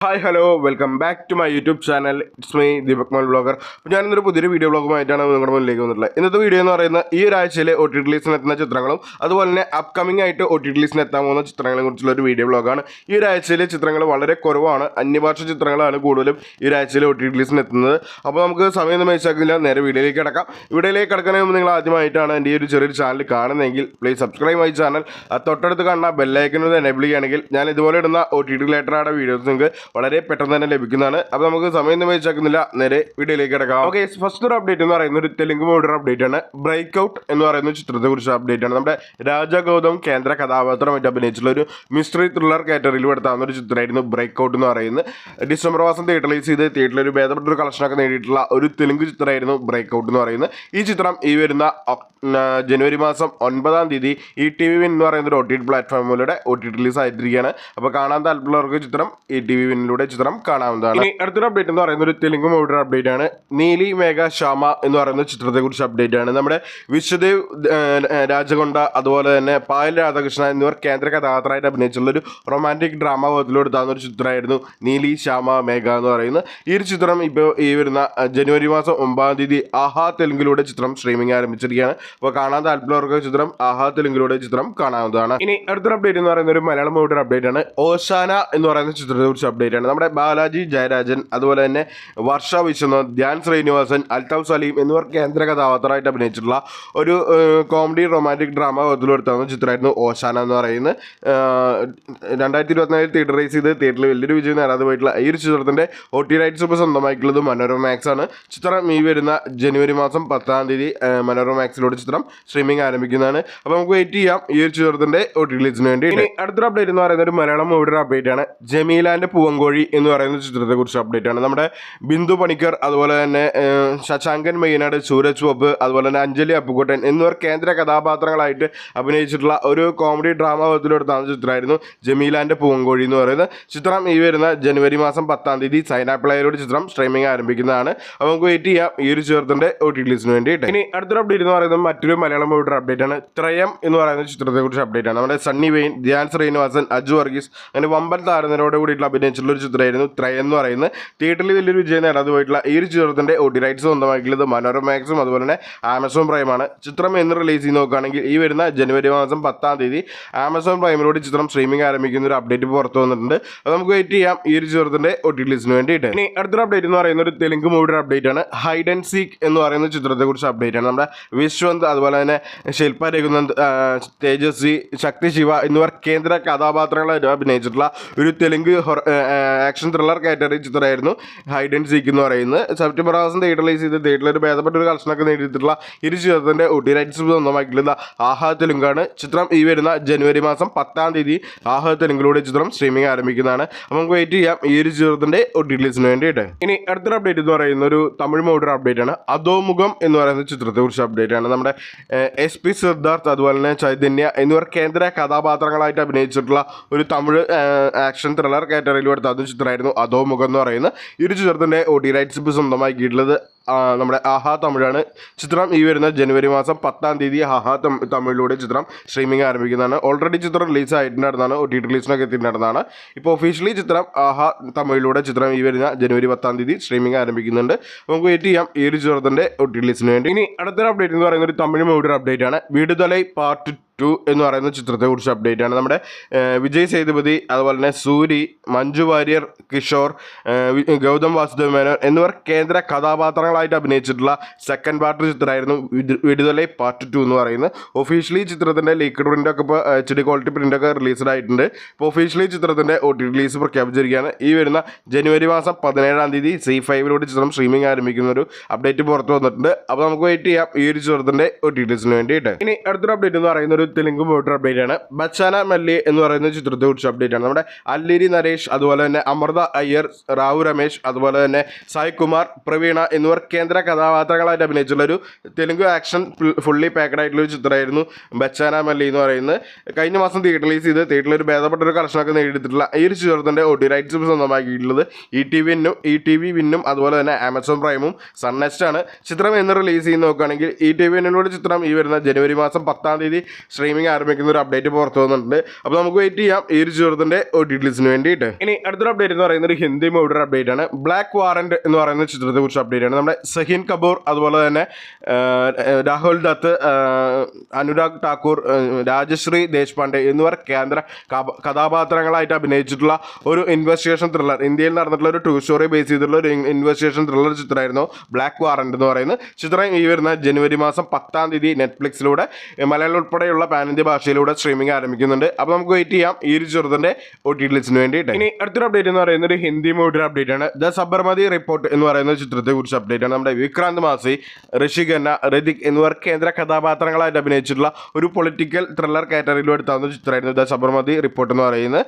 Hi hello welcome back to my YouTube channel. It's me Deepak മോൾ vlogger. അപ്പോൾ ഞാനിന്നൊരു പുതിയൊരു വീഡിയോ വ്ളോഗുമായിട്ടാണ് നിങ്ങളുടെ മുന്നിലേക്ക് വന്നിട്ടുള്ളത്. ഇന്നത്തെ വീഡിയോ എന്ന് പറയുന്നത് ഈ ഒരാഴ്ചയിലെ OTT റിലീസിന് എത്തുന്ന ചിത്രങ്ങളും അതുപോലെ തന്നെ അപ്കമിംഗ് ആയിട്ട് OTT റിലീസിന് എത്താൻ പോകുന്ന ചിത്രങ്ങളെ കുറിച്ചുള്ള ഒരു വീഡിയോ വ്ളോഗാണ്. ഈ ഒരാഴ്ചയിലെ ചിത്രങ്ങൾ വളരെ കുറവാണ്, അന്യഭാഷ ചിത്രങ്ങളാണ് കൂടുതലും ഈ ഒരാഴ്ചയിലെ OTT റിലീസിന് എത്തുന്നത്. അപ്പോൾ നമുക്ക് സമയം മേച്ചാക്കുന്നില്ല, നേരെ വീഡിയോയിലേക്ക് കിടക്കാം. വീഡിയോയിലേക്ക് കിടക്കുന്നതിന് മുമ്പ് നിങ്ങൾ ആദ്യമായിട്ടാണ് എൻ്റെ ഈ ഒരു ചെറിയൊരു ചാനൽ കാണുന്നതെങ്കിൽ പ്ലീസ് സബ്സ്ക്രൈബ് മൈ ചാനൽ. തൊട്ടടുത്ത് കാണുന്ന ബെല്ലൈക്കനൊന്ന് എനേബിൾ ചെയ്യുകയാണെങ്കിൽ ഞാൻ ഇതുപോലെ ഇടുന്ന OTT റിലേറ്റഡ് വീഡിയോസ് നിങ്ങൾക്ക് വളരെ പെട്ടെന്ന് തന്നെ ലഭിക്കുന്നതാണ്. അപ്പോൾ നമുക്ക് സമയം വെച്ചാക്കുന്നില്ല, നേരെ വീഡിയോയിലേക്ക് കിടക്കാം. ഓക്കെ, ഫസ്റ്റ് ഒരു അപ്ഡേറ്റ് എന്ന് പറയുന്നത് ഒരു തെലുങ്ക് മൂവിയുടെ അപ്ഡേറ്റ് ആണ്. ബ്രേക്ക് ഔട്ട് എന്ന് പറയുന്ന ചിത്രത്തെ കുറിച്ച് അപ്ഡേറ്റ് ആണ്. നമ്മുടെ രാജ ഗൗതം കേന്ദ്ര കഥാപാത്രമായിട്ട് അഭിനയിച്ചുള്ള ഒരു മിസ്റ്ററി ത്രില്ലർ കാറ്റഗറിയിൽ എടുത്താവുന്ന ഒരു ചിത്രമായിരുന്നു ബ്രേക്ക് ഔട്ട് എന്ന് പറയുന്നത്. ഡിസംബർ മാസം തിയേറ്ററിലൈസ് ചെയ്ത് തിയേറ്ററിൽ ഒരു ഭേദപ്പെട്ട ഒരു കളക്ഷനൊക്കെ നേടിയിട്ടുള്ള ഒരു തെലുങ്ക് ചിത്രമായിരുന്നു ബ്രേക്ക് ഔട്ട് എന്ന് പറയുന്നത്. ഈ ചിത്രം ഈ വരുന്ന ജനുവരി മാസം 9-ാം തീയതി ETV Win എന്ന് പറയുന്ന ഒരു OTT പ്ലാറ്റ്ഫോമിലൂടെ OTT റിലീസ് ആയിട്ടിരിക്കുകയാണ്. അപ്പോൾ കാണാൻ താല്പര്യമുള്ളവർക്ക് ചിത്രം ETV Winലൂടെ ചിത്രം കാണാവുന്നതാണ്. ഇനി അടുത്തൊരു അപ്ഡേറ്റ് എന്ന് പറയുന്നത് ഒരു തെലുങ്ക് മൂവിയുടെ അപ്ഡേറ്റ് ആണ്. നീലി മേഘ ശ്യാമ എന്ന് പറയുന്ന ചിത്രത്തെ കുറിച്ച് അപ്ഡേറ്റ് ആണ്. നമ്മുടെ വിശ്വദേവ് രാജകൊണ്ട അതുപോലെ തന്നെ പായൽ രാധാകൃഷ്ണ എന്നിവർ കേന്ദ്ര കഥാപാത്രമായിട്ട് അഭിനയിച്ചുള്ള ഒരു റൊമാൻറ്റിക് ഡ്രാമ പോലത്തിലെടുത്താവുന്ന ഒരു ചിത്രമായിരുന്നു നീലി ശ്യാമ മേഘ എന്ന് പറയുന്നത്. ഈ ഒരു ചിത്രം ഇപ്പോൾ ഈ വരുന്ന ജനുവരി മാസം 9-ാം തീയതി ആഹാ തെലുങ്കിലൂടെ ചിത്രം സ്ട്രീമിംഗ് ആരംഭിച്ചിരിക്കുകയാണ്. അപ്പോൾ കാണാൻ താല്പര്യമുള്ളവർക്ക് ചിത്രം ആഹാ തെലുങ്കിലൂടെ ചിത്രം കാണാവുന്നതാണ്. ഇനി അടുത്തൊരു അപ്ഡേറ്റ് എന്ന് പറയുന്ന ഒരു മലയാളം മൂവിയുടെ അപ്ഡേറ്റ് ആണ്. ഓശാന എന്ന് പറയുന്ന ചിത്രത്തെ കുറിച്ച് അപ്ഡേറ്റ് ആണ്. നമ്മുടെ ബാലാജി ജയരാജൻ അതുപോലെ തന്നെ വർഷ വിശ്വനാഥ്, ധ്യാൻ ശ്രീനിവാസൻ, അൽതാഫ് സലീം എന്നിവർ കേന്ദ്ര കഥാപാത്രമായിട്ട് അഭിനയിച്ചിട്ടുള്ള ഒരു കോമഡി റൊമാൻറ്റിക് ഡ്രാമ എടുത്താവുന്ന ചിത്രമായിരുന്നു ഓശാന എന്ന് പറയുന്നത്. 2024 തിയേറ്റർ റൈസ് ചെയ്ത് തിയേറ്ററിൽ വലിയൊരു വിജയം നേടാതെ പോയിട്ടുള്ള ഈ ഒരു ചിത്രത്തിൻ്റെ OTT റൈറ്റ്സ് ഇപ്പോൾ സ്വന്തമായിട്ടുള്ളത് മനോരമ മാക്സ് ആണ്. ചിത്രം ഈ വരുന്ന ജനുവരി മാസം 10-ാം തീയതി മനോരമ മാക്സിലൂടെ ചിത്രം സ്ട്രീമിംഗ് ആരംഭിക്കുന്നതാണ്. അപ്പോൾ നമുക്ക് വെയിറ്റ് ചെയ്യാം ഈ ഒരു ചിത്രത്തിൻ്റെ OTT റിലീസിന് വേണ്ടി. ഇനി അടുത്തൊരു അപ്ഡേറ്റ് എന്ന് പറയുന്നത് ഒരു മലയാളം മൂവിയുടെ അപ്ഡേറ്റ് ആണ്. ജമീലാൻ്റെ പൂവങ്കോഴി എന്ന് പറയുന്ന ചിത്രത്തെ കുറിച്ച് അപ്ഡേറ്റ് ആണ്. നമ്മുടെ ബിന്ദു പണിക്കർ അതുപോലെ തന്നെ ശശാങ്കൻ മെയ്യനാട്, സൂരജ് ബാബു അതുപോലെ തന്നെ അഞ്ജലി അപ്പുക്കുട്ടൻ എന്നിവർ കേന്ദ്ര കഥാപാത്രങ്ങളായിട്ട് അഭിനയിച്ചിട്ടുള്ള ഒരു കോമഡി ഡ്രാമ എടുത്താവുന്ന ചിത്രമായിരുന്നു ജമീലാൻ്റെ പൂവങ്കോഴി എന്ന് പറയുന്നത്. ചിത്രം ഈ വരുന്ന ജനുവരി മാസം 10-ാം തീയതി സൈന പ്ലേയിലൂടെ ചിത്രം സ്ട്രീമിംഗ് ആരംഭിക്കുന്നതാണ്. അപ്പോൾ നമുക്ക് വെയിറ്റ് ചെയ്യാം ഈ ഒരു ചിത്രത്തിൻ്റെ OTT റിലീസിന് വേണ്ടിയിട്ട്. ഇനി അടുത്തൊരു അപ്ഡേറ്റ് എന്ന് പറയുന്നത് മറ്റൊരു മലയാളം മൂവിയുടെ അപ്ഡേറ്റ് ആണ്. ത്രയം എന്ന് പറയുന്ന ചിത്രത്തെ കുറിച്ച് അപ്ഡേറ്റ് ആണ്. നമ്മുടെ സണ്ണി വെയിൻ, ധ്യാൻ ശ്രീനിവാസൻ, അജു വർഗീസ് അങ്ങനെ വമ്പൻ താരനിരോട് കൂടിയിട്ടുള്ള അഭിനയിച്ചിട്ടുള്ള ഒരു ചിത്രമായിരുന്നു ത്രയം എന്ന് പറയുന്നത്. തിയേറ്ററിൽ വലിയൊരു വിജയം നേടാതെ പോയിട്ടുള്ള ഈ ഒരു ചിത്രത്തിൻ്റെ OTT റൈറ്റ്സ് സ്വന്തമാക്കിയത് മനോരമ മാക്സും അതുപോലെ തന്നെ ആമസോൺ പ്രൈമാണ്. ചിത്രം എന്ന് റിലീസ് ചെയ്ത് നോക്കുകയാണെങ്കിൽ ഈ വരുന്ന ജനുവരി മാസം 10-ാം തീയതി ആമസോൺ പ്രൈമിലൂടെ ചിത്രം സ്ട്രീമിംഗ് ആരംഭിക്കുന്ന ഒരു അപ്ഡേറ്റ് പുറത്തു വന്നിട്ടുണ്ട്. അത് നമുക്ക് വെയിറ്റ് ചെയ്യാം ഈ ഒരു ചിത്രത്തിൻ്റെ OTT റിലീസിന് വേണ്ടിയിട്ട്. ഇനി അടുത്തൊരു അപ്ഡേറ്റ് എന്ന് പറയുന്ന ഒരു തെലുങ്ക് മൂവിയുടെ അപ്ഡേറ്റ് ആണ്. ഹൈഡ് ആൻഡ് സീക്ക് എന്ന് പറയുന്ന ചിത്രത്തെ കുറിച്ച് അപ്ഡേറ്റ് ആണ്. നമ്മുടെ വിശ്വന്ത് അതുപോലെ തന്നെ ശില്പ രഘുനന്ദ്, തേജസ്വി, ശക്തി ശിവ എന്നിവർ കേന്ദ്ര കഥാപാത്രങ്ങളായിട്ട് അഭിനയിച്ചിട്ടുള്ള ഒരു തെലുങ്ക് ആക്ഷൻ ത്രില്ലർ കാറ്റഗറി ചിത്രമായിരുന്നു ഹൈഡ് ആൻഡ് സീക്ക് എന്ന് പറയുന്നത്. സെപ്റ്റംബർ മാസം തിയേറ്റർ റിലീസ് ചെയ്ത് തിയേറ്ററിൽ ഒരു ഭേദപ്പെട്ട ഒരു കളക്ഷനൊക്കെ നേടിയിട്ടുള്ള ഇരു ചിത്രത്തിൻ്റെ OTT റൈറ്റ്സ് സ്വന്തമാക്കിയിട്ടുള്ള ആഹാ തെലുങ്കാണ്. ചിത്രം ഈ വരുന്ന ജനുവരി മാസം 10-ാം തീയതി ആഹാ തെലുങ്കിലൂടെ ചിത്രം സ്ട്രീമിംഗ് ആരംഭിക്കുന്നതാണ്. അപ്പോൾ നമുക്ക് വെയിറ്റ് ചെയ്യാം ഈ ഒരു ചിത്രത്തിൻ്റെ OTT റിലീസിന് വേണ്ടിയിട്ട്. ഇനി അടുത്തൊരു അപ്ഡേറ്റ് എന്ന് പറയുന്ന ഒരു തമിഴ് മൂവിയുടെ അപ്ഡേറ്റ് ആണ്. അധോമുഖം എന്ന് പറയുന്ന ചിത്രത്തെ കുറിച്ച് അപ്ഡേറ്റ് ആണ്. നമ്മുടെ SP സിദ്ധാർത്ഥ് അതുപോലെ തന്നെ ചൈതന്യ എന്നിവർ കേന്ദ്ര കഥാപാത്രങ്ങളായിട്ട് അഭിനയിച്ചിട്ടുള്ള ഒരു തമിഴ് ആക്ഷൻ ത്രില്ലർ കാറ്റഗറിയിൽ എടുത്ത ചിത്രമായിരുന്നു അധോമുഖം എന്ന് പറയുന്നത്. ഈ ഒരു ചിത്രത്തിൻ്റെ OTT റൈറ്റ്സ് ഇപ്പോൾ സ്വന്തമാക്കിയിട്ടുള്ളത് നമ്മുടെ ആഹാ തമിഴാണ്. ചിത്രം ഈ വരുന്ന ജനുവരി മാസം 10-ാം തീയതി ആഹാ തമിഴിലൂടെ ചിത്രം സ്ട്രീമിംഗ് ആരംഭിക്കുന്നതാണ്. ഓൾറെഡി ചിത്രം റിലീസ് ആയിട്ടുണ്ടായിരുന്നതാണ്, OTT റിലീസിനൊക്കെ എത്തിയിട്ടുണ്ടായിരുന്നതാണ്. ഇപ്പോൾ ഒഫീഷ്യലി ചിത്രം ആഹാ തമിഴിലൂടെ ചിത്രം ഈ വരുന്ന ജനുവരി 10-ാം തീയതി സ്ട്രീമിംഗ് ആരംഭിക്കുന്നുണ്ട്. നമുക്ക് വെയിറ്റ് ചെയ്യാം ഈ ഒരു ചിത്രത്തിൻ്റെ OTT റിലീസിന് വേണ്ടി. ഇനി അടുത്തൊരു അപ്ഡേറ്റ് എന്ന് പറയുന്ന ഒരു തമിഴ് മൂവിയുടെ അപ്ഡേറ്റ് ആണ്. വിടുതലൈ പാർട്ട് 2 എന്ന് പറയുന്ന ചിത്രത്തെ കുറിച്ച് അപ്ഡേറ്റ് ആണ്. നമ്മുടെ വിജയ് സേതുപതി അതുപോലെ തന്നെ സൂരി, മഞ്ജു വാര്യർ, കിഷോർ, ഗൗതം വാസുദേവ് മേനോൻ എന്നിവർ കേന്ദ്ര കഥാപാത്രങ്ങളായിട്ട് അഭിനയിച്ചിട്ടുള്ള സെക്കൻഡ് പാർട്ട് ചിത്രമായിരുന്നു വിടുതലൈ പാർട്ട് 2 എന്ന് പറയുന്നത്. ഒഫീഷ്യലി ചിത്രത്തിൻ്റെ ലീക്ക്ഡ് പ്രിൻ്റൊക്കെ ഇപ്പോൾ HD ക്വാളിറ്റി പ്രിൻ്റൊക്കെ റിലീസ്ഡ് ആയിട്ടുണ്ട്. ഇപ്പോൾ ഒഫീഷ്യലി ചിത്രത്തിൻ്റെ OTT റിലീസ് പ്രഖ്യാപിച്ചിരിക്കുകയാണ്. ഈ വരുന്ന ജനുവരി മാസം 17-ാം തീയതി C5ലൂടെ ചിത്രം സ്ട്രീമിംഗ് ആരംഭിക്കുന്ന ഒരു അപ്ഡേറ്റ് പുറത്ത് വന്നിട്ടുണ്ട്. അപ്പോൾ നമുക്ക് വെയിറ്റ് ചെയ്യാം ഈ ഒരു ചിത്രത്തിൻ്റെ OTT റിലീസിന് വേണ്ടിയിട്ട്. ഇനി അടുത്തൊരു അപ്ഡേറ്റ് എന്ന് പറയുന്ന ഒരു തെലുങ്ക് മൂവിയുടെ അപ്ഡേറ്റ് ആണ്. ബച്ചാന മല്ലി എന്ന് പറയുന്ന ചിത്രത്തെ കുറിച്ച് അപ്ഡേറ്റ് ആണ്. നമ്മുടെ അല്ലിരി നരേഷ് അതുപോലെ തന്നെ അമൃത അയ്യർ, റാവു രമേശ് അതുപോലെ തന്നെ സായ് കുമാർ, പ്രവീണ എന്നിവർ കേന്ദ്ര കഥാപാത്രങ്ങളായിട്ട് അഭിനയിച്ചുള്ള ഒരു തെലുങ്ക് ആക്ഷൻ ഫുള്ളി പാക്കഡ് ആയിട്ടുള്ള ഒരു ചിത്രമായിരുന്നു ബച്ചാന മല്ലി എന്ന് പറയുന്നത്. കഴിഞ്ഞ മാസം തിയേറ്റർ റിലീസ് ചെയ്ത് തിയേറ്ററിൽ ഒരു ഭേദപ്പെട്ട ഒരു കളക്ഷനൊക്കെ നേടിയിട്ടുള്ള ഈ ഒരു ചിത്രത്തിൻ്റെ OTT റൈറ്റ്സ് സ്വന്തമാക്കിയിട്ടുള്ളത് ETV Winനും അതുപോലെ തന്നെ ആമസോൺ പ്രൈമും സൺനെസ്റ്റ് ആണ്. ചിത്രം എന്ന് റിലീസ് ചെയ്ത് നോക്കുകയാണെങ്കിൽ ETV Winനോട് ചിത്രം ഈ വരുന്ന ജനുവരി മാസം 10-ാം തീയതി സ്ട്രീമിംഗ് ആരംഭിക്കുന്ന ഒരു അപ്ഡേറ്റ് പുറത്തു വന്നിട്ടുണ്ട്. അപ്പോൾ നമുക്ക് വെയിറ്റ് ചെയ്യാം ഈ ഒരു ചിത്രത്തിൻ്റെ OTT റിലീസിന് വേണ്ടിയിട്ട്. ഇനി അടുത്തൊരു അപ്ഡേറ്റ് എന്ന് പറയുന്നത് ഹിന്ദി മൂവിയുടെ അപ്ഡേറ്റ് ആണ്. ബ്ലാക്ക് വാറന്റ് എന്ന് പറയുന്ന ചിത്രത്തെ കുറിച്ച് അപ്ഡേറ്റ് ആണ്. നമ്മുടെ സഹീൻ കപൂർ അതുപോലെ തന്നെ രാഹുൽ ദത്ത്, അനുരാഗ് ഠാക്കൂർ, രാജശ്രീ ദേശ്പാണ്ഡെ എന്നിവർ കേന്ദ്ര കഥാപാത്രങ്ങളായിട്ട് അഭിനയിച്ചിട്ടുള്ള ഒരു ഇൻവെസ്റ്റിഗേഷൻ ത്രില്ലർ, ഇന്ത്യയിൽ നടന്നിട്ടുള്ള ഒരു ട്രൂ സ്റ്റോറി ബേസ് ചെയ്തിട്ടുള്ള ഒരു ഇൻവെസ്റ്റിഗേഷൻ ത്രില്ലർ ചിത്രമായിരുന്നു ബ്ലാക്ക് വാറന്റ് എന്ന് പറയുന്നത്. ചിത്രം ഈ വരുന്ന ജനുവരി മാസം 10-ാം തീയതി നെറ്റ്ഫ്ലിക്സിലൂടെ മലയാളം ഉൾപ്പെടെയുള്ള പാൻ ഇന്ത്യ ഭാഷയിലൂടെ സ്ട്രീമിംഗ് ആരംഭിക്കുന്നുണ്ട്. അപ്പോൾ നമുക്ക് വെയിറ്റ് ചെയ്യാം ഈ ഒരു ചെറുതിൻ്റെ OTT റിലീസിന് വേണ്ടിയിട്ട്. ഇനി അടുത്തൊരു അപ്ഡേറ്റ് എന്ന് പറയുന്നത് ഹിന്ദി മൂവിയുടെ അപ്ഡേറ്റ് ആണ്. ദ സബർമതി റിപ്പോർട്ട് എന്ന് പറയുന്ന ചിത്രത്തെ കുറിച്ച് അപ്ഡേറ്റ് ആണ്. നമ്മുടെ വിക്രാന്ത് മാസി, ഋഷി ഖന്ന, ഋതിക് എന്നിവർ കേന്ദ്ര കഥാപാത്രങ്ങളായിട്ട് അഭിനയിച്ചിട്ടുള്ള ഒരു പൊളിറ്റിക്കൽ ത്രില്ലർ കാറ്റഗറിയിലും എടുത്താവുന്ന ചിത്രമായിരുന്നു ദ സബർമതി റിപ്പോർട്ട് എന്ന് പറയുന്നത്.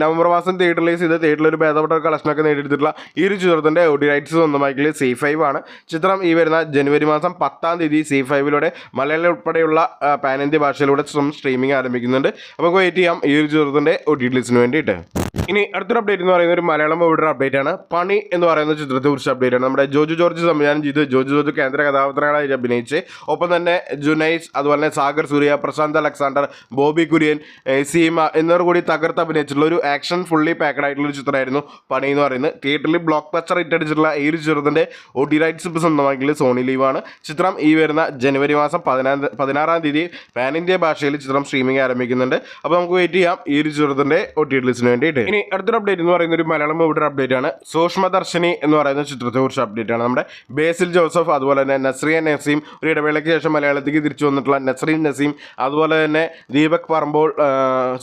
നവംബർ മാസം തിയേറ്റർ റിലീസ് ചെയ്ത് തിയേറ്ററിൽ ഒരു ഭേദപ്പെട്ട കളക്ഷനൊക്കെ നേടിയെടുത്തിട്ടുള്ള ഈ ഒരു ചിത്രത്തിൻ്റെ OTT റൈറ്റ്സ് സ്വന്തമാക്കിയത് C5 ആണ്. ചിത്രം ഈ വരുന്ന ജനുവരി മാസം 10-ാം തീയതി C5ലൂടെ മലയാളം ഉൾപ്പെടെയുള്ള പാൻ ഇന്ത്യ ഭാഷയിലൂടെ സ്ട്രീമിംഗ് ആരംഭിക്കുന്നുണ്ട്. അപ്പോൾ വെയിറ്റ് ചെയ്യാം ഈ ഒരു ചിത്രത്തിൻ്റെ OTT റിലീസിന് വേണ്ടിയിട്ട്. ഇനി അടുത്തൊരു അപ്ഡേറ്റ് എന്ന് പറയുന്നത് ഒരു മലയാളം മൂവിയുടെ അപ്ഡേറ്റ് ആണ്. പണി എന്ന് പറയുന്ന ചിത്രത്തെ കുറിച്ച് അപ്ഡേറ്റ് ആണ്. നമ്മുടെ ജോജു ജോർജ് സംവിധാനം ചെയ്ത് ജോജു ജോർജ് കേന്ദ്ര കഥാപാത്രങ്ങളായിട്ട് അഭിനയിച്ച് ഒപ്പം തന്നെ ജുനൈസ്, അതുപോലെ തന്നെ സാഗർ സൂര്യ, പ്രശാന്ത് അലക്സാണ്ടർ, ബോബി കുര്യൻ, സീമ എന്നിവർ കൂടി തകർത്ത് അഭിനയിച്ചിട്ടുള്ള ഒരു ആക്ഷൻ ഫുള്ളി പാക്കഡ് ആയിട്ടുള്ള ഒരു ചിത്രമായിരുന്നു പണി എന്ന് പറയുന്നത്. തിയേറ്ററിൽ ബ്ലോക്ക് ബസ്റ്റർ ഹിറ്റ് അടിച്ചിട്ടുള്ള ഈ ഒരു ചിത്രത്തിൻ്റെ OTT റൈറ്റ്സ് ഇപ്പോൾ സ്വന്തമാക്കിയത് സോണി ലീവാണ്. ചിത്രം ഈ വരുന്ന ജനുവരി മാസം 16-ാം തീയതി പാൻ ഇന്ത്യ ഭാഷയിൽ ചിത്രം സ്ട്രീമിംഗ് ആരംഭിക്കുന്നുണ്ട്. അപ്പോൾ നമുക്ക് വെയിറ്റ് ചെയ്യാം ഈ ഒരു ചിത്രത്തിൻ്റെ OTT റിലീസിന് വേണ്ടിയിട്ട്. ഇനി അടുത്തൊരു അപ്ഡേറ്റ് എന്ന് പറയുന്ന ഒരു മലയാളം മൂവിയുടെ അപ്ഡേറ്റ് ആണ്. സൂക്ഷ്മദർശിനി എന്ന് പറയുന്ന ചിത്രത്തെ കുറിച്ച് അപ്ഡേറ്റ് ആണ്. നമ്മുടെ ബേസിൽ ജോസഫ്, അതുപോലെ തന്നെ നസ്രിയൻ നസീം, ഒരു ഇടവേളയ്ക്ക് ശേഷം മലയാളത്തിലേക്ക് തിരിച്ചു വന്നിട്ടുള്ള നസ്രീൻ നസീം, അതുപോലെ തന്നെ ദീപക് പറമ്പോൾ,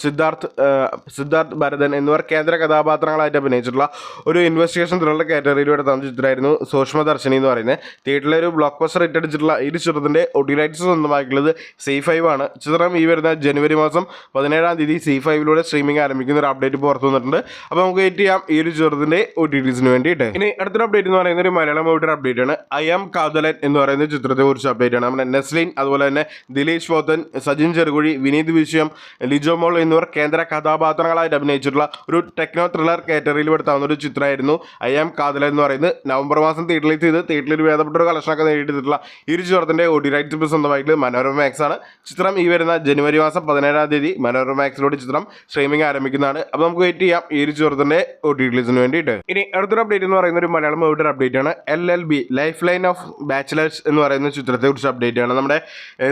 സിദ്ധാർത്ഥ് ഭരതൻ എന്നിവർ കേന്ദ്ര കഥാപാത്രങ്ങളായിട്ട് അഭിനയിച്ചിട്ടുള്ള ഒരു ഇൻവെസ്റ്റിഗേഷൻ ത്രില്ലർ കാറ്റഗറിയിലൂടെ തന്ന ചിത്രമായിരുന്നു സൂക്ഷ്മദർശിനി എന്ന് പറയുന്നത്. തിയേറ്ററിലെ ഒരു ബ്ലോക്ക് ബസ്റ്റർ ഹിറ്റ് അടിച്ചിട്ടുള്ള ഈ ചിത്രത്തിൻ്റെ OTT റൈറ്റ്സ് സ്വന്തമാക്കിയുള്ളത് C5 ആണ്. ചിത്രം ഈ വരുന്ന ജനുവരി മാസം 17-ാം തീയതി C5ലൂടെ സ്ട്രീമിംഗ് ആരംഭിക്കുന്ന ഒരു അപ്ഡേറ്റ് പുറത്തു വന്നിട്ടുണ്ട്. അപ്പോൾ നമുക്ക് വെയിറ്റ് ചെയ്യാം ഈ ഒരു ചിത്രത്തിൻ്റെ OTT റിലീസിന് വേണ്ടിയിട്ട്. ഇനി അടുത്തൊരു അപ്ഡേറ്റ് എന്ന് പറയുന്നത് ഒരു മലയാളം മൂവിയുടെ അപ്ഡേറ്റ് ആണ്. ഐ ആം കാതലൻ എന്ന് പറയുന്ന ചിത്രത്തെ കുറിച്ച് അപ്ഡേറ്റ് ആണ്. നമ്മുടെ നെസ്ലിൻ, അതുപോലെ തന്നെ ദിലീഷ് പോത്തൻ, സജിൻ ചെറുകുഴി, വിനീത് വിശ്വം, ലിജോ മോൾ എന്നിവർ കേന്ദ്ര കഥാപാത്രങ്ങളായിട്ട് അഭിനയിച്ചിട്ടുള്ള ഒരു ടെക്നോ ത്രില്ലർ കാറ്റഗറിയിൽ പെടുത്താവുന്ന ഒരു ചിത്രമായിരുന്നു ഐ ആം കാതലൻ എന്ന് പറയുന്നത്. നവംബർ മാസം തിയേറ്ററിൽ ചെയ്ത് തിയേറ്ററിൽ ഭേദപ്പെട്ട ഒരു കളക്ഷനൊക്കെ നേടിയിട്ടുള്ള ഈ ഒരു ചിത്രത്തിൻ്റെ OTT റൈറ്റ്സ് ഇപ്പോൾ സ്വന്തമായിട്ട് മനോരമ മാക്സ് ആണ്. ചിത്രം ഈ വരുന്ന ജനുവരി മാസം 17-ാം തീയതി മനോരമ മാക്സിലൂടെ ചിത്രം സ്ട്രീമിംഗ് ആരംഭിക്കുന്നതാണ്. അപ്പോൾ നമുക്ക് വെയിറ്റ് ചെയ്യാം ഈ ഒരു ചിത്രത്തിൻ്റെ OTT റിലീസിന് വേണ്ടിയിട്ട്. ഇനി അടുത്തൊരു അപ്ഡേറ്റ് എന്ന് പറയുന്ന ഒരു മലയാളം മൂവിയുടെ അപ്ഡേറ്റ് ആണ്. LLB life line of bachelors എന്ന് പറയുന്ന ചിത്രത്തെ കുറിച്ച് അപ്ഡേറ്റ് ആണ്. നമ്മുടെ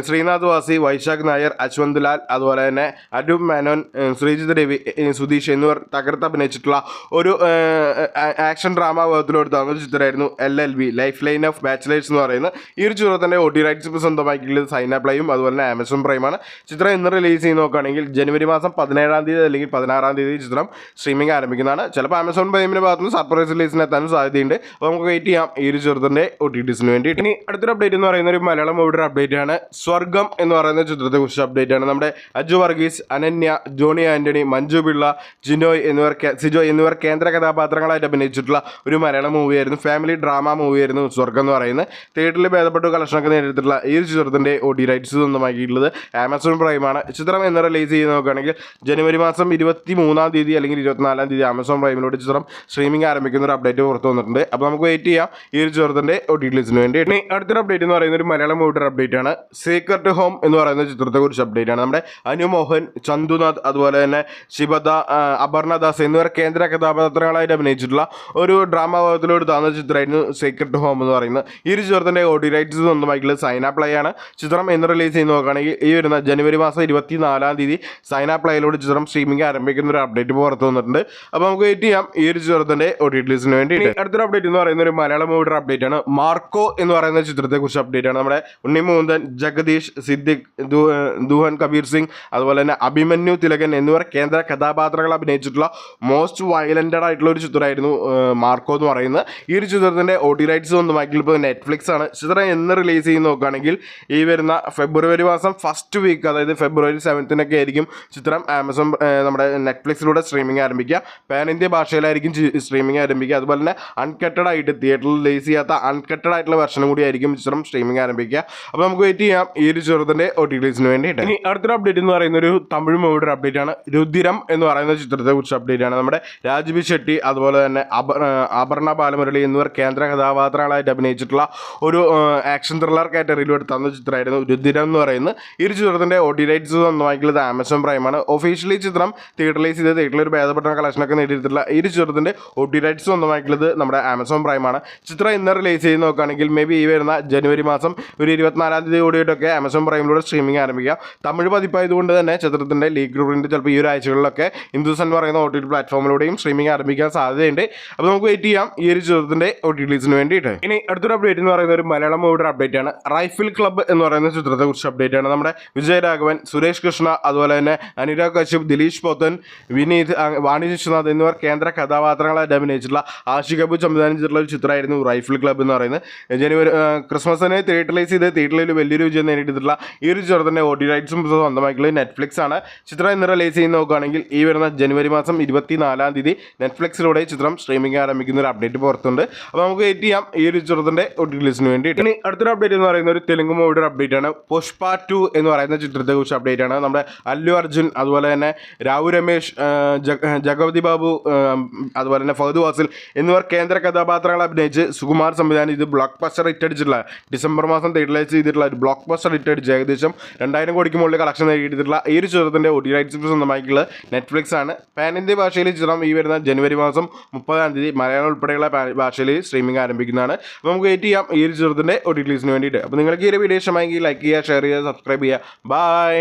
ശ്രീനാഥ് വാസി, വൈശാഖ് നായർ, അശ്വന്ത് ലാൽ, അതുപോലെ തന്നെ അനൂപ് മേനോൻ, ശ്രീജിത് രവി, സുധീഷ് എന്നിവർ തകർത്ത് അഭിനയിച്ചിട്ടുള്ള ഒരു ആക്ഷൻ ഡ്രാമ വിഭാഗത്തിലെടുത്താകുന്ന ഒരു ചിത്രമായിരുന്നു LLB life line of bachelors എന്ന് പറയുന്നത്. ഈ ഒരു ചിത്രത്തിൻ്റെ OTT റൈറ്റ്സ് ഇപ്പോൾ സ്വന്തമാക്കിയിട്ടുള്ളത് സൈന പ്ലേയും അതുപോലെ തന്നെ ആമസോൺ പ്രൈമാണ്. ചിത്രം ഇന്ന് റിലീസ് ചെയ്ത് നോക്കുകയാണെങ്കിൽ ജനുവരി മാസം 17-ാം തീയതി അല്ലെങ്കിൽ 16-ാം തീയതി ചിത്രം സ്ട്രീമിംഗ് ആരംഭിക്കുന്നതാണ്. ചിലപ്പോൾ ആമസോൺ പ്രൈമിൻ്റെ ഭാഗത്ത് നിന്ന് സർപ്രൈസ് റിലീസിന് എത്താനും സാധ്യതയുണ്ട്. അപ്പോൾ നമുക്ക് വെയിറ്റ് ചെയ്യാം ഈ ഒരു ചിത്രത്തിൻ്റെ OTTസിന് വേണ്ടി. ഇനി അടുത്തൊരു അപ്ഡേറ്റ് എന്ന് പറയുന്ന ഒരു മലയാളം മൂവിയുടെ അപ്ഡേറ്റ് ആണ്. സ്വർഗം എന്ന് പറയുന്ന ചിത്രത്തെ കുറിച്ച് അപ്ഡേറ്റ് ആണ്. നമ്മുടെ അജു വർഗീസ്, അനന്യ, ജോണി ആന്റണി, മഞ്ജു പിള്ള, സിജോയ് എന്നിവർ കേന്ദ്ര കഥാപാത്രങ്ങളായിട്ട് അഭിനയിച്ചിട്ടുള്ള ഒരു മലയാളം മൂവിയായിരുന്നു. ഫാമിലി ഡ്രാമ മൂവിയായിരുന്നു സ്വർഗം എന്ന് പറയുന്നത്. തിയേറ്ററിൽ ഭേദപ്പെട്ട കളക്ഷനൊക്കെ നേടിയിട്ടുള്ള ഈ ഒരു ചിത്രത്തിൻ്റെ OTT റൈറ്റ്സ് സ്വന്തമാക്കിയിട്ടുള്ളത് ആമസോൺ പ്രൈമാണ്. ചിത്രം എന്ന് റിലീസ് ചെയ്ത് നോക്കുകയാണെങ്കിൽ ജനുവരി മാസം 23-ാം തീയതി അല്ലെങ്കിൽ 24-ാം തീയതി ആമസോൺ പ്രൈമിലൂടെ ചിത്രം സ്ട്രീമിംഗ് ആരംഭിക്കുന്ന ഒരു അപ്ഡേറ്റ് പുറത്തു വന്നിട്ടുണ്ട്. അപ്പോൾ നമുക്ക് വെയിറ്റ് ചെയ്യാം ഈ ഒരു ചിത്രത്തിൻ്റെ OTT റിലീസിന് വേണ്ടി. ഇനി അടുത്തൊരു അപ്ഡേറ്റ് എന്ന് പറയുന്ന ഒരു മലയാളം മൂവിയുടെ അപ്ഡേറ്റ് ആണ്. സീക്രട്ട് ഹോം എന്ന് പറയുന്ന ചിത്രത്തെ കുറിച്ച് അപ്ഡേറ്റ് ആണ്. നമ്മുടെ അനുമോഹൻ, ചന്തുനാഥ്, അതുപോലെ തന്നെ ശിവദ, അപർണദാസ് എന്നിവർ കേന്ദ്ര കഥാപാത്രങ്ങളായിട്ട് അഭിനയിച്ചിട്ടുള്ള ഒരു ഡ്രാമ വിഭാഗത്തിലൂടെ താന്ന ചിത്രമായിരുന്നു സീക്രട്ട് ഹോം എന്ന് പറയുന്നത്. ഈ ഒരു ചിത്രത്തിൻ്റെ OTT റൈറ്റ്സ് സ്വന്തമായിട്ടുള്ളത് സൈന പ്ലേ ആണ്. ചിത്രം എന്ന് റിലീസ് ചെയ്ത് നോക്കുകയാണെങ്കിൽ ഈ വരുന്ന ജനുവരി മാസം 24-ാം തീയതി സൈന പ്ലേയിലൂടെ ചിത്രം സ്ട്രീമിംഗ് ആരംഭിക്കുന്ന ഒരു അപ്ഡേറ്റ് പുറത്തു വന്നിട്ടുണ്ട്. അപ്പോൾ നമുക്ക് വെയിറ്റ് ചെയ്യാം ഈ ഒരു ചിത്രത്തിൻ്റെ OTT റിലീസിന് വേണ്ടി. അടുത്തൊരു അപ്ഡേറ്റ് എന്ന് പറയുന്ന ഒരു മലയാളം മൂവിയുടെ അപ്ഡേറ്റ് ആണ്. മാർക്കോ എന്ന് പറയുന്ന ചിത്രത്തെ കുറിച്ച് അപ്ഡേറ്റ് ആണ്. നമ്മുടെ ഉണ്ണിമുകുന്ദൻ, ജഗദീഷ്, സിദ്ദിഖ്, ദുഹൻ കബീർ സിംഗ്, അതുപോലെ തന്നെ അഭിമന്യു തിലകൻ എന്നിവർ കേന്ദ്ര കഥാപാത്രങ്ങൾ അഭിനയിച്ചിട്ടുള്ള മോസ്റ്റ് വയലന്റഡ് ആയിട്ടുള്ള ഒരു ചിത്രമായിരുന്നു മാർക്കോ എന്ന് പറയുന്നത്. ഈ ഒരു ചിത്രത്തിൻ്റെ OTT റൈറ്റ്സ് സ്വന്തമാക്കിയത് ഇപ്പോൾ നെറ്റ്ഫ്ലിക്സ് ആണ്. ചിത്രം എന്ന് റിലീസ് ചെയ്ത് നോക്കുകയാണെങ്കിൽ ഈ വരുന്ന ഫെബ്രുവരി മാസം ഫസ്റ്റ് വീക്ക്, അതായത് ഫെബ്രുവരി 7-നൊക്കെ ആയിരിക്കും ചിത്രം ആമസോൺ നമ്മുടെ നെറ്റ്ഫ്ലിക്സിലൂടെ സ്ട്രീമിംഗ് ആരംഭിക്കുക. പാൻ ഇന്ത്യ ഭാഷയിലായിരിക്കും സ്ട്രീമിംഗ് ആരംഭിക്കുക. അതുപോലെ തന്നെ അൺകട്ടഡ് ആയിട്ട് തിയേറ്ററിൽ റിലീസ് ചെയ്യാത്ത അൺകട്ടഡ് ആയിട്ടുള്ള വെർഷനും കൂടി ആയിരിക്കും ചിത്രം സ്ട്രീമിംഗ് ആരംഭിക്കുക. അപ്പോൾ നമുക്ക് വെയിറ്റ് ചെയ്യാം ഈ ഒരു ചിത്രത്തിൻ്റെ OTT റിലീസിന് വേണ്ടിയിട്ട്. ഇനി അടുത്തൊരു അപ്ഡേറ്റ് എന്ന് പറയുന്ന ഒരു തമിഴ് മൂവിയുടെ അപ്ഡേറ്റ് ആണ്. രുദ്രം എന്ന് പറയുന്ന ചിത്രത്തെ കുറിച്ച് അപ്ഡേറ്റ് ആണ്. നമ്മുടെ രാജ്ബി ഷെട്ടി, അതുപോലെ തന്നെ അപർണ ബാലമുരളി എന്നിവർ കേന്ദ്ര കഥാപാത്രങ്ങളായിട്ട് അഭിനയിച്ചിട്ടുള്ള ഒരു ആക്ഷൻ ത്രില്ലർ കാറ്റഗറിയിലൂടെ തന്ന ചിത്രമായിരുന്നു രുദ്രം എന്ന് പറയുന്നത്. ഈ ഒരു ചിത്രത്തിൻ്റെ OT റൈറ്റ്സ് സ്വന്തമാക്കിയുള്ളത് ആമസോൺ പ്രൈമാണ്. ഒഫീഷ്യലി ചിത്രം തിയേറ്ററിലൈസ് ചെയ്ത് തിയേറ്ററിൽ ഒരു ഭേദപ്പെട്ട കളക്ഷനൊക്കെ നേടിയിട്ടുള്ള ഈ ഒരു ചിത്രത്തിൻ്റെ OT റൈറ്റ്സ് സ്വന്തമാക്കിയുള്ളത് നമ്മുടെ ആമസോൺ പ്രൈമാണ്. ചിത്രം ഇന്ന് റിലീസ് ചെയ്ത് നോക്കുകയാണെങ്കിൽ മേ ബി ഈ വരുന്ന ജനുവരി മാസം ഒരു 24-ാം തീയതി കൂടിയിട്ടൊക്കെ ആമസോൺ പ്രൈമിലൂടെ സ്ട്രീമിംഗ് ആരംഭിക്കാം. തമിഴ് പതിപ്പായതുകൊണ്ട് തന്നെ ചിത്രത്തിൻ്റെ ലീഗ് പ്രിന്റ് ചിലപ്പോൾ ഈ ഒരു ആഴ്ചകളിലൊക്കെ ഹിന്ദുസ് എന്ന് പറയുന്ന OTT പ്ലാറ്റ്ഫോമിലൂടെയും സ്ട്രീമിംഗ് ആരംഭിക്കാൻ സാധ്യതയുണ്ട്. അപ്പോൾ നമുക്ക് വെയിറ്റ് ചെയ്യാം ഈ ഒരു ചിത്രത്തിൻ്റെ OT റിലീസിന് വേണ്ടിയിട്ട്. ഇനി അടുത്തൊരു അപ്ഡേറ്റ് എന്ന് പറയുന്ന ഒരു മലയാളം മൂവിയുടെ അപ്ഡേറ്റ് ആണ്. റൈഫിൾ ക്ലബ്ബ് എന്ന് പറയുന്ന ചിത്രത്തെക്കുറിച്ച് അപ്ഡേറ്റ് ആണ്. നമ്മുടെ വിജയരാഘവൻ, സുരേഷ് കൃഷ്ണ, അതുപോലെ തന്നെ അനുരാഗ് കശ്യപ്, ദിലീഷ് പോത്തൻ, വിനീത്, വാണി വിശ്വനാഥ് എന്നിവർ കേന്ദ്ര കഥാപാത്രങ്ങളായിട്ട് അഭിനയിച്ചിട്ടുള്ള ആഷിഖ് അബു സംവിധാനം ചെയ്തിട്ടുള്ള ഒരു ചിത്രമായിരുന്നു റൈഫിൾ ക്ലബ്ബ് എന്ന് പറയുന്നത്. ജനുവരി ക്രിസ്മസിനെ തിയേറ്ററിലൈസ് ചെയ്ത് തിയേറ്ററിൽ വലിയൊരു വിജയം നേടിയിട്ടുള്ള ഈ ഒരു ചിത്രത്തിൻ്റെ OT റൈറ്റ്സും സ്വന്തമായിട്ടുള്ളത് നെറ്റ്ഫ്ലിക്സ് ആണ്. ചിത്രം ഇന്ന് റിലീസ് ചെയ്ത് നോക്കുകയാണെങ്കിൽ ഈ വരുന്ന ജനുവരി മാസം 24-ാം തീയതി നെറ്റ്ഫ്ലിക്സിലൂടെ ചിത്രം സ്ട്രീമിംഗ് ആരംഭിക്കുന്ന ഒരു അപ്ഡേറ്റ് പുറത്തുണ്ട്. അപ്പോൾ നമുക്ക് വെയിറ്റ് ചെയ്യാം ഈ ഒരു ചിത്രത്തിൻ്റെ OT റിലീസിന് വേണ്ടിയിട്ട്. ഇനി അടുത്തൊരു അപ്ഡേറ്റ് എന്ന് പറയുന്ന ഒരു തെലുങ്ക് മൂവിയുടെ അപ്ഡേറ്റ് ആണ്. പുഷ്പ 2 എന്ന് പറയുന്ന ചിത്രത്തെക്കുറിച്ച് അപ്ഡേറ്റ് ആണ്. നമ്മുടെ അല്ലു അർജുൻ, അതുപോലെ തന്നെ രാഹു രമേശ്, ജഗപതി ബാബു, അതുപോലെ തന്നെ ഫഹദ് വാസിൽ എന്നിവർ കേന്ദ്ര കഥാപാത്രങ്ങൾ അഭിനയിച്ച് സുകുമാർ സംവിധാനം ചെയ്ത് ബ്ലോക്ക് ബസ്റ്റർ ഹിറ്റ് അടിച്ചിട്ടുള്ള ഡിസംബർ മാസം തിയേറ്ററിലൈസ് ചെയ്തിട്ടുള്ള ഒരു ബ്ലോക്ക് ബസ്റ്റർ ഹിറ്റ് അടിച്ച് ഏകദേശം 2000 കോടിക്ക് മുകളിൽ കളക്ഷൻ നേടിയിട്ടുള്ള ഈ ഒരു ചിത്രത്തിൻ്റെ OT റൈറ്റ്സ് സ്വന്തമാക്കിയുള്ള നെറ്റ്ഫ്ലിക്സ് ആണ്. പാൻ ഇന്ത്യ ഭാഷയിൽ ചിത്രം ഈ വരുന്ന ജനുവരി മാസം 30-ാം തീയതി മലയാളം ഉൾപ്പെടെയുള്ള ഭാഷയിൽ സ്ട്രീമിംഗ് ആരംഭിക്കുന്നതാണ്. അപ്പോൾ നമുക്ക് വെയിറ്റ് ചെയ്യാം ഈ ഒരു ചിത്രത്തിൻ്റെ OT റിലീസിന് വേണ്ടിയിട്ട്. അപ്പോൾ നിങ്ങൾക്ക് ഈ ഒരു വീഡിയോ ഇഷ്ടമായെങ്കിൽ ലൈക്ക് ചെയ്യുക, ഷെയർ ചെയ്യുക, സബ്സ്ക്രൈബ് ചെയ്യുക. ബൈ.